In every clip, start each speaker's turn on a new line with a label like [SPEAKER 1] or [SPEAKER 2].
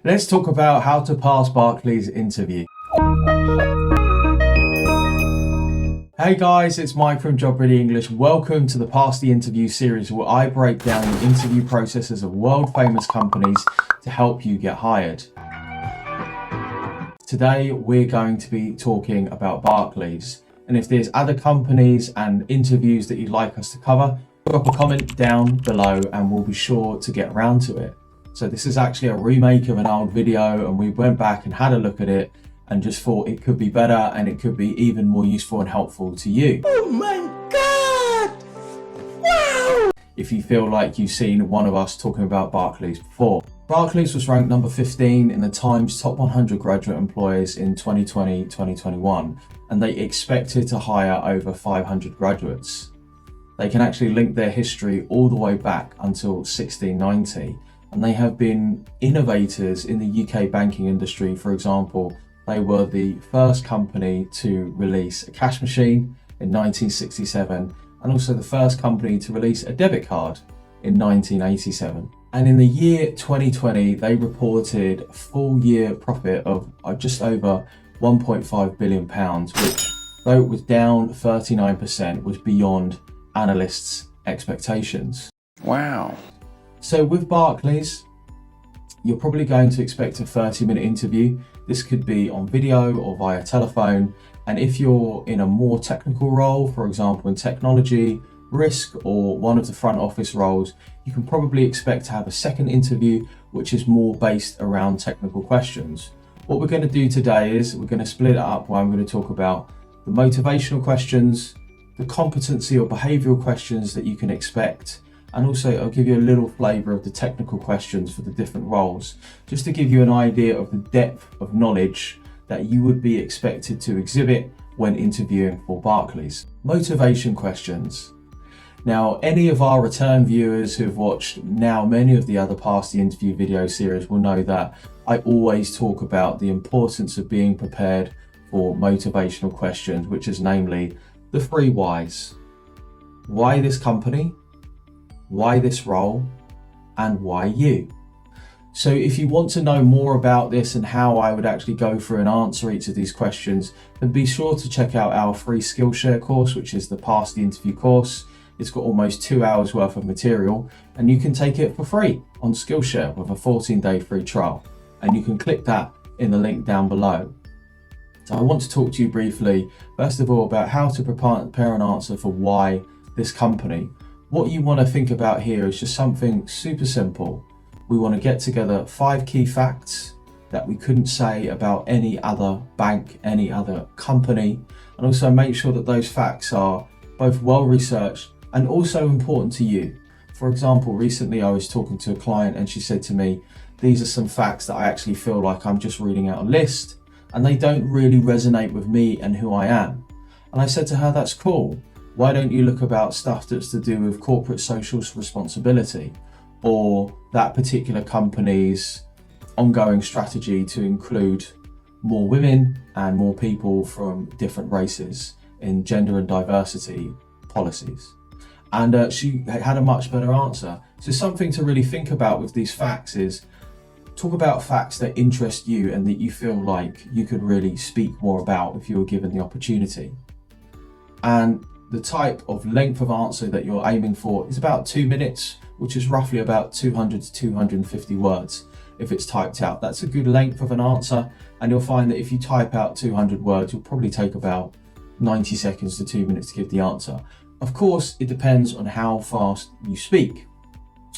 [SPEAKER 1] Let's talk about how to pass Barclays interview. Hey guys, it's Mike from Job Ready English. Welcome to the Pass the Interview series where I break down the interview processes of world famous companies to help you get hired. Today we're going to be talking about Barclays, and if there's other companies and interviews that you'd like us to cover, drop a comment down below and we'll be sure to get around to it. So this is actually a remake of an old video, and we went back and had a look at it and just thought it could be better and it could be even more useful and helpful to you.
[SPEAKER 2] Oh my God! Wow!
[SPEAKER 1] If you feel like you've seen one of us talking about Barclays before. Barclays was ranked number 15 in the Times Top 100 Graduate Employers in 2020-2021, and they expected to hire over 500 graduates. They can actually link their history all the way back until 1690, and they have been innovators in the UK banking industry. For example, they were the first company to release a cash machine in 1967, and also the first company to release a debit card in 1987. And in the year 2020, they reported a full year profit of just over £1.5 billion, which, though it was down 39%, was beyond analysts' expectations.
[SPEAKER 2] Wow.
[SPEAKER 1] So with Barclays, you're probably going to expect a 30-minute interview. This could be on video or via telephone. And if you're in a more technical role, for example, in technology, risk, or one of the front office roles, you can probably expect to have a second interview, which is more based around technical questions. What we're going to do today is we're going to split it up where I'm going to talk about the motivational questions, the competency or behavioural questions that you can expect, and also I'll give you a little flavour of the technical questions for the different roles, just to give you an idea of the depth of knowledge that you would be expected to exhibit when interviewing for Barclays. Motivation questions. Now, any of our return viewers who have watched now many of the other Pass the Interview video series will know that I always talk about the importance of being prepared for motivational questions, which is namely the three whys. Why this company? Why this role? And why you? So if you want to know more about this and how I would actually go through and answer each of these questions, then be sure to check out our free Skillshare course, which is the Pass the Interview course. It's got almost 2 hours worth of material, and you can take it for free on Skillshare with a 14-day free trial. And you can click that in the link down below. So I want to talk to you briefly, first of all, about how to prepare an answer for why this company. What you want to think about here is just something super simple. We want to get together 5 key facts that we couldn't say about any other bank, any other company, and also make sure that those facts are both well researched and also important to you. For example, recently I was talking to a client and she said to me, these are some facts that I actually feel like I'm just reading out a list and they don't really resonate with me and who I am. And I said to her, that's cool. Why don't you look about stuff that's to do with corporate social responsibility, or that particular company's ongoing strategy to include more women and more people from different races in gender and diversity policies. And she had a much better answer. So something to really think about with these facts is talk about facts that interest you and that you feel like you could really speak more about if you were given the opportunity. And the type of length of answer that you're aiming for is about 2 minutes, which is roughly about 200 to 250 words. If it's typed out, that's a good length of an answer. And you'll find that if you type out 200 words, you'll probably take about 90 seconds to 2 minutes to give the answer. Of course, it depends on how fast you speak.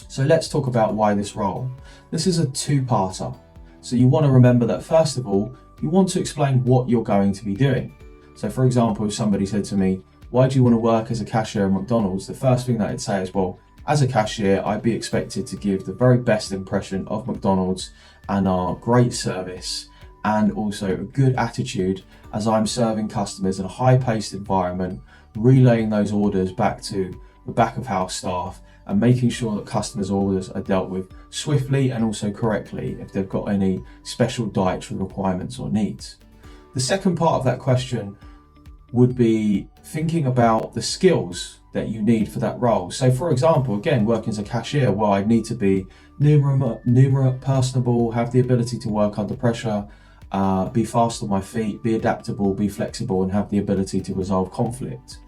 [SPEAKER 1] So let's talk about why this role. This is a two-parter. So you want to remember that first of all, you want to explain what you're going to be doing. So for example, if somebody said to me, why do you want to work as a cashier at McDonald's? The first thing that I'd say is, well, as a cashier, I'd be expected to give the very best impression of McDonald's and our great service, and also a good attitude as I'm serving customers in a high-paced environment, relaying those orders back to the back of house staff and making sure that customers' orders are dealt with swiftly and also correctly if they've got any special dietary requirements or needs. The second part of that question would be thinking about the skills that you need for that role. So for example, again, working as a cashier, well, I'd need to be numerate, personable, have the ability to work under pressure, be fast on my feet, be adaptable, be flexible, and have the ability to resolve conflict.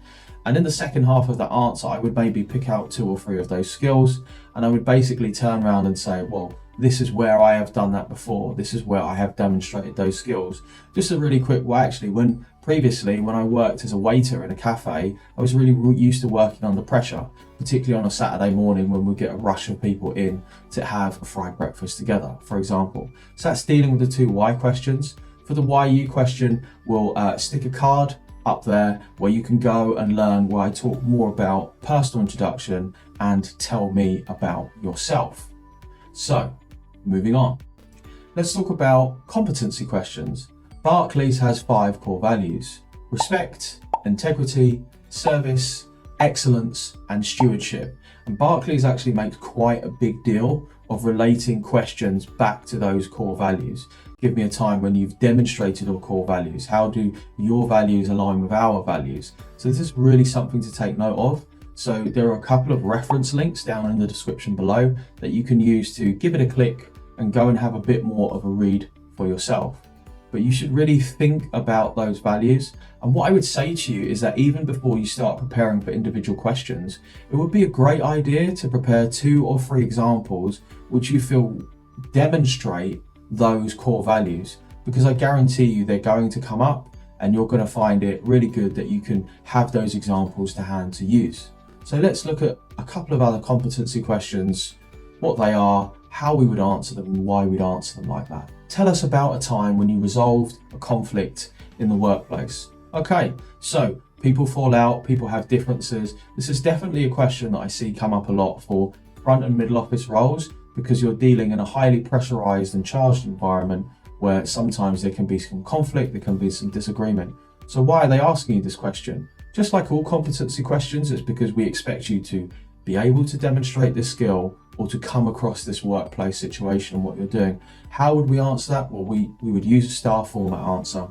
[SPEAKER 1] And in the second half of that answer, I would maybe pick out 2 or 3 of those skills, and I would basically turn around and say, well, this is where I have done that before. This is where I have demonstrated those skills. Just a really quick way, actually, when I worked as a waiter in a cafe, I was really used to working under pressure, particularly on a Saturday morning when we get a rush of people in to have a fried breakfast together, for example. So that's dealing with the 2 why questions. For the why you question, we'll stick a card up there where you can go and learn where I talk more about personal introduction and tell me about yourself. So, moving on. Let's talk about competency questions. Barclays has 5 core values: respect, integrity, service, excellence, and stewardship. And Barclays actually makes quite a big deal of relating questions back to those core values. Give me a time when you've demonstrated your core values. How do your values align with our values? So this is really something to take note of. So there are a couple of reference links down in the description below that you can use to give it a click and go and have a bit more of a read for yourself. But you should really think about those values. And what I would say to you is that even before you start preparing for individual questions, it would be a great idea to prepare 2 or 3 examples which you feel demonstrate those core values, because I guarantee you they're going to come up and you're going to find it really good that you can have those examples to hand to use. So let's look at a couple of other competency questions, what they are, how we would answer them, and why we'd answer them like that. Tell us about a time when you resolved a conflict in the workplace. Okay, so people fall out, people have differences. This is definitely a question that I see come up a lot for front and middle office roles, because you're dealing in a highly pressurized and charged environment where sometimes there can be some conflict, there can be some disagreement. So why are they asking you this question? Just like all competency questions, it's because we expect you to be able to demonstrate this skill or to come across this workplace situation and what you're doing. How would we answer that? Well, we would use a star format answer.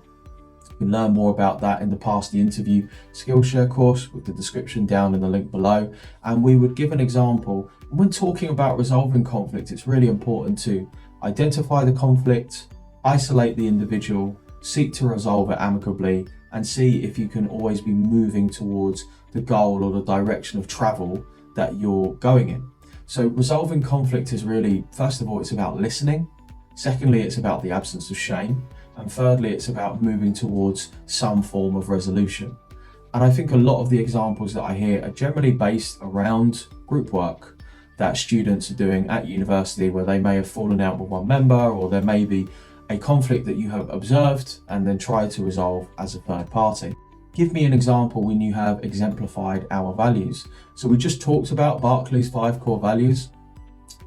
[SPEAKER 1] You can learn more about that in the Pass the Interview Skillshare course with the description down in the link below. And we would give an example. When talking about resolving conflict, it's really important to identify the conflict, isolate the individual, seek to resolve it amicably, and see if you can always be moving towards the goal or the direction of travel that you're going in. So resolving conflict is really, first of all, it's about listening. Secondly, it's about the absence of shame. And thirdly, it's about moving towards some form of resolution. And I think a lot of the examples that I hear are generally based around group work that students are doing at university, where they may have fallen out with one member, or there may be a conflict that you have observed and then tried to resolve as a third party. Give me an example when you have exemplified our values. So we just talked about Barclays' 5 core values.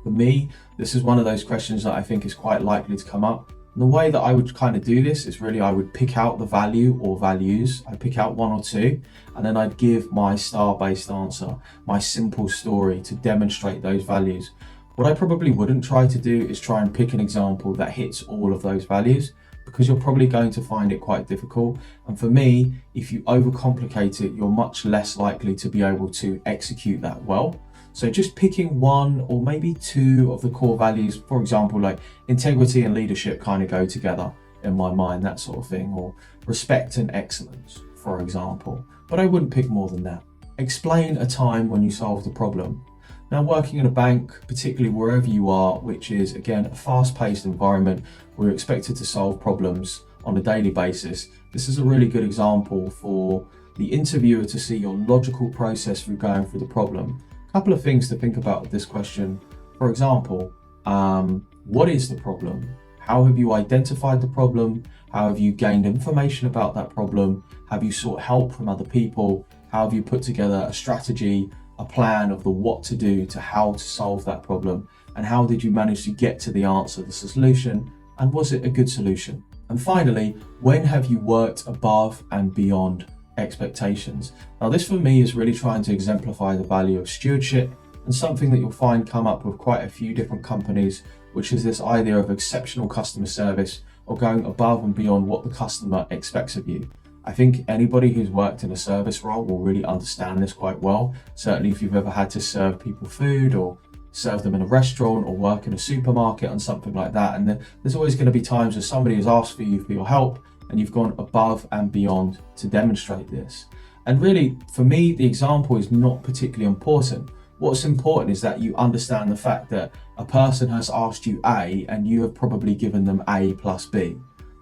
[SPEAKER 1] For me, this is one of those questions that I think is quite likely to come up. And the way that I would kind of do this is really I would pick out the value or values. I'd pick out 1 or 2, and then I'd give my star-based answer, my simple story to demonstrate those values. What I probably wouldn't try to do is try and pick an example that hits all of those values, because you're probably going to find it quite difficult. And for me, if you overcomplicate it, you're much less likely to be able to execute that well. So just picking 1 or maybe 2 of the core values, for example, like integrity and leadership kind of go together in my mind, that sort of thing, or respect and excellence, for example. But I wouldn't pick more than that. Explain a time when you solved a problem. Now, working in a bank, particularly wherever you are, which is, again, a fast-paced environment, we're expected to solve problems on a daily basis. This is a really good example for the interviewer to see your logical process through going through the problem. A couple of things to think about with this question. For example, what is the problem? How have you identified the problem? How have you gained information about that problem? Have you sought help from other people? How have you put together a strategy, a plan of the what to do to how to solve that problem? And how did you manage to get to the answer, the solution? And was it a good solution? And finally, when have you worked above and beyond expectations? Now, this for me is really trying to exemplify the value of stewardship, and something that you'll find come up with quite a few different companies, which is this idea of exceptional customer service, or going above and beyond what the customer expects of you. I think anybody who's worked in a service role will really understand this quite well. Certainly if you've ever had to serve people food or serve them in a restaurant or work in a supermarket and something like that. And there's always going to be times where somebody has asked for you for your help and you've gone above and beyond to demonstrate this. And really, for me, the example is not particularly important. What's important is that you understand the fact that a person has asked you A and you have probably given them A plus B.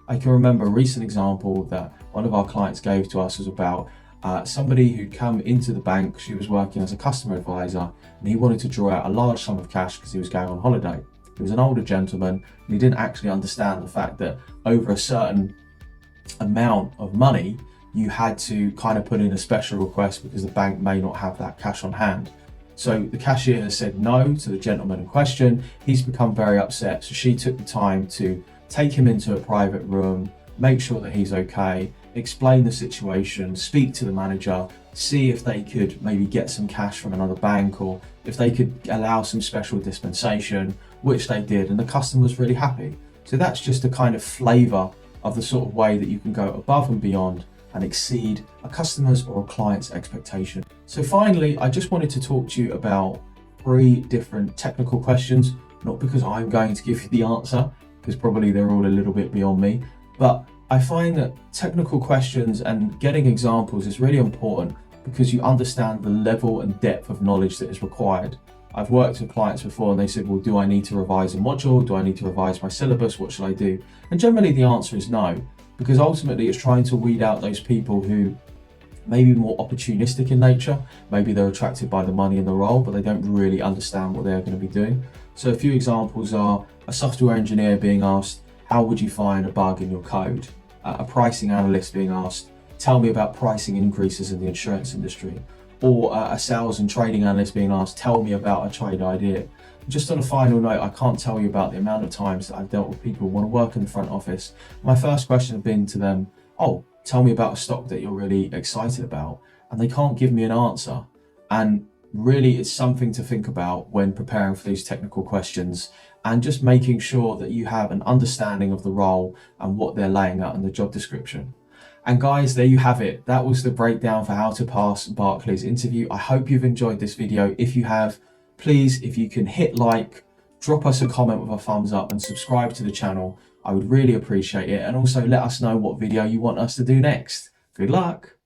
[SPEAKER 1] I can remember a recent example that one of our clients gave to us was about somebody who'd come into the bank. She was working as a customer advisor and he wanted to draw out a large sum of cash because he was going on holiday. He was an older gentleman and he didn't actually understand the fact that over a certain amount of money, you had to kind of put in a special request because the bank may not have that cash on hand. So the cashier has said no to the gentleman in question. He's become very upset. So she took the time to take him into a private room, make sure that he's okay, explain the situation, speak to the manager, see if they could maybe get some cash from another bank or if they could allow some special dispensation, which they did, and the customer was really happy. So that's just a kind of flavour of the sort of way that you can go above and beyond and exceed a customer's or a client's expectation. So finally, I just wanted to talk to you about 3 different technical questions, not because I'm going to give you the answer, because probably they're all a little bit beyond me, but I find that technical questions and getting examples is really important because you understand the level and depth of knowledge that is required. I've worked with clients before and they said, well, do I need to revise a module? Do I need to revise my syllabus? What should I do? And generally the answer is no, because ultimately it's trying to weed out those people who may be more opportunistic in nature. Maybe they're attracted by the money in the role, but they don't really understand what they're going to be doing. So a few examples are a software engineer being asked, how would you find a bug in your code? A pricing analyst being asked, tell me about pricing increases in the insurance industry. Or a sales and trading analyst being asked, tell me about a trade idea. Just on a final note, I can't tell you about the amount of times that I've dealt with people who want to work in the front office. My first question has been to them, oh, tell me about a stock that you're really excited about. And they can't give me an answer. And really, it's something to think about when preparing for these technical questions and just making sure that you have an understanding of the role and what they're laying out in the job description. And guys, there you have it. That was the breakdown for how to pass Barclays interview. I hope you've enjoyed this video. If you have, please, if you can hit like, drop us a comment with a thumbs up and subscribe to the channel. I would really appreciate it. And also let us know what video you want us to do next. Good luck.